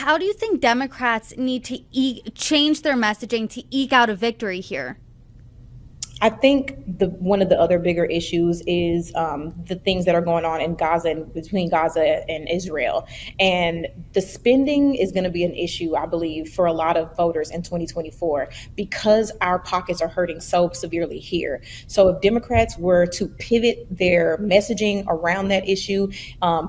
how do you think Democrats need to change their messaging to eke out a victory here? I think one of the other bigger issues is the things that are going on in Gaza and between Gaza and Israel. And the spending is going to be an issue, I believe, for a lot of voters in 2024 because our pockets are hurting so severely here. So if Democrats were to pivot their messaging around that issue,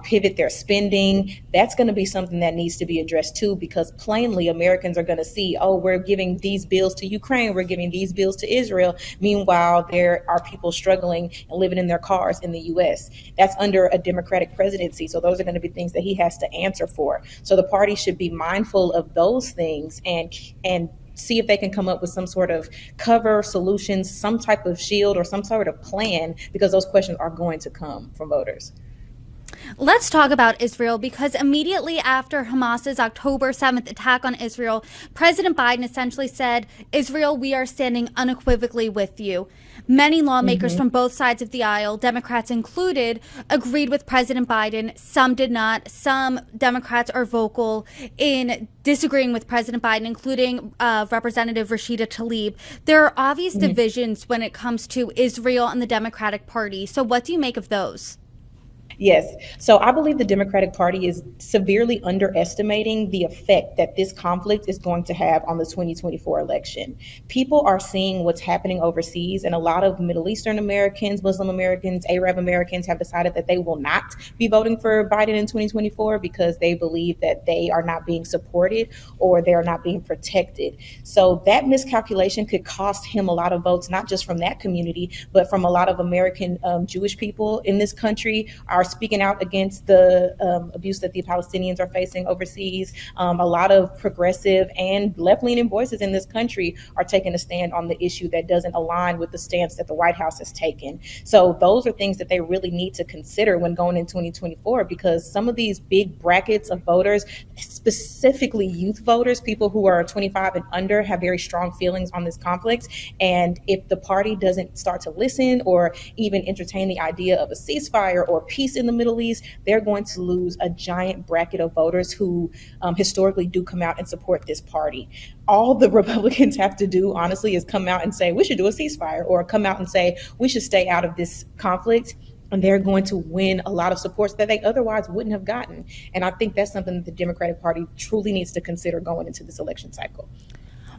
pivot their spending, that's going to be something that needs to be addressed too, because plainly Americans are going to see, oh, we're giving these bills to Ukraine, we're giving these bills to Israel. Meanwhile, there are people struggling and living in their cars in the US. That's under a Democratic presidency. So those are going to be things that he has to answer for. So the party should be mindful of those things and see if they can come up with some sort of cover solutions, some type of shield or some sort of plan, because those questions are going to come from voters. Let's talk about Israel, because immediately after Hamas's October 7th attack on Israel, President Biden essentially said, Israel, we are standing unequivocally with you. Many lawmakers from both sides of the aisle, Democrats included, agreed with President Biden. Some did not. Some Democrats are vocal in disagreeing with President Biden, including Representative Rashida Tlaib. There are obvious divisions when it comes to Israel and the Democratic Party. So what do you make of those? Yes. So I believe the Democratic Party is severely underestimating the effect that this conflict is going to have on the 2024 election. People are seeing what's happening overseas, and a lot of Middle Eastern Americans, Muslim Americans, Arab Americans have decided that they will not be voting for Biden in 2024 because they believe that they are not being supported or they are not being protected. So that miscalculation could cost him a lot of votes, not just from that community, but from a lot of American Jewish people in this country are speaking out against the abuse that the Palestinians are facing overseas. A lot of progressive and left-leaning voices in this country are taking a stand on the issue that doesn't align with the stance that the White House has taken. So those are things that they really need to consider when going in 2024, because some of these big brackets of voters, specifically youth voters, people who are 25 and under, have very strong feelings on this conflict. And if the party doesn't start to listen or even entertain the idea of a ceasefire or peace in the Middle East, they're going to lose a giant bracket of voters who historically do come out and support this party. All the Republicans have to do, honestly, is come out and say, we should do a ceasefire, or come out and say, we should stay out of this conflict. And they're going to win a lot of supports that they otherwise wouldn't have gotten. And I think that's something that the Democratic Party truly needs to consider going into this election cycle.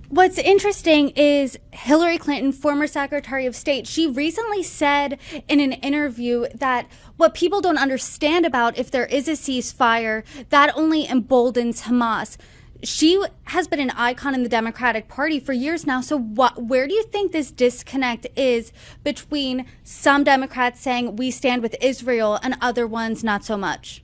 What's interesting is Hillary Clinton, former Secretary of State, she recently said in an interview that what people don't understand about if there is a ceasefire, that only emboldens Hamas. She has been an icon in the Democratic Party for years now. So where do you think this disconnect is between some Democrats saying we stand with Israel and other ones not so much?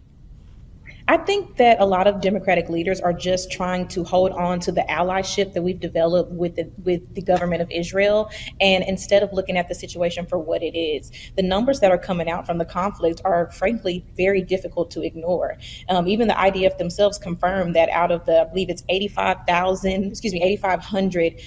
I think that a lot of Democratic leaders are just trying to hold on to the allyship that we've developed with the government of Israel. And instead of looking at the situation for what it is, the numbers that are coming out from the conflict are frankly very difficult to ignore. Even the IDF themselves confirmed that out of the, I believe it's 8,500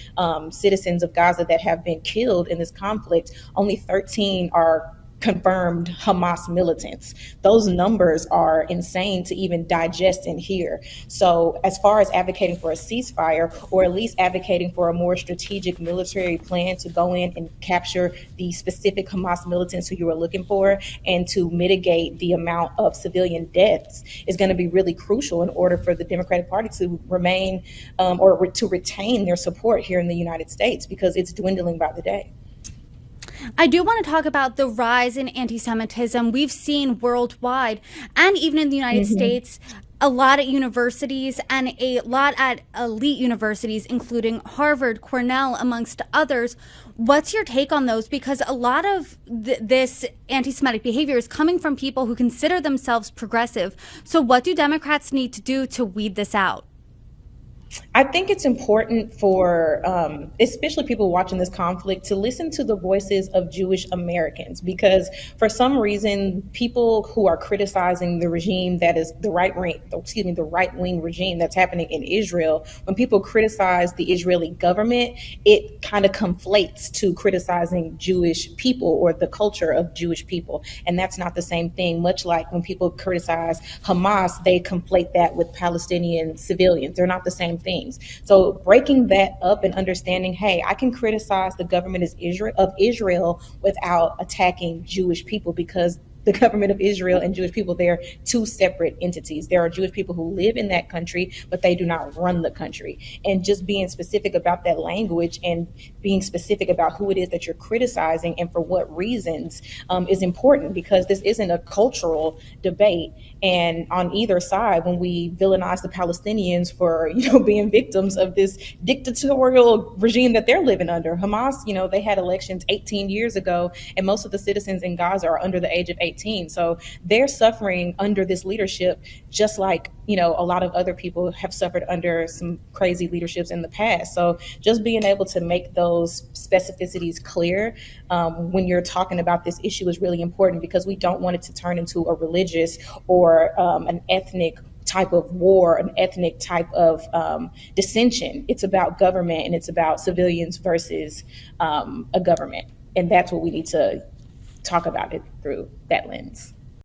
citizens of Gaza that have been killed in this conflict, only 13 are confirmed Hamas militants. Those numbers are insane to even digest and hear. So as far as advocating for a ceasefire, or at least advocating for a more strategic military plan to go in and capture the specific Hamas militants who you are looking for and to mitigate the amount of civilian deaths, is going to be really crucial in order for the Democratic Party to remain or to retain their support here in the United States, because it's dwindling by the day. I do want to talk about the rise in anti-Semitism we've seen worldwide and even in the United States, a lot at universities and a lot at elite universities, including Harvard, Cornell, amongst others. What's your take on those? Because a lot of this anti-Semitic behavior is coming from people who consider themselves progressive. So what do Democrats need to do to weed this out? I think it's important for, especially people watching this conflict, to listen to the voices of Jewish Americans, because for some reason, people who are criticizing the regime that is the right wing regime that's happening in Israel, when people criticize the Israeli government, it kind of conflates to criticizing Jewish people or the culture of Jewish people, and that's not the same thing. Much like when people criticize Hamas, they conflate that with Palestinian civilians. They're not the same things. So breaking that up and understanding, hey, I can criticize the government of Israel without attacking Jewish people, because the government of Israel and Jewish people, they're two separate entities. There are Jewish people who live in that country, but they do not run the country. And just being specific about that language and being specific about who it is that you're criticizing and for what reasons is important, because this isn't a cultural debate. And on either side, when we villainize the Palestinians for, being victims of this dictatorial regime that they're living under, Hamas, they had elections 18 years ago, and most of the citizens in Gaza are under the age of 18. So they're suffering under this leadership, just like, a lot of other people have suffered under some crazy leaderships in the past. So just being able to make those specificities clear when you're talking about this issue is really important, because we don't want it to turn into a religious or an ethnic type of war, an ethnic type of dissension. It's about government, and it's about civilians versus a government. And that's what we need to talk about it through that lens.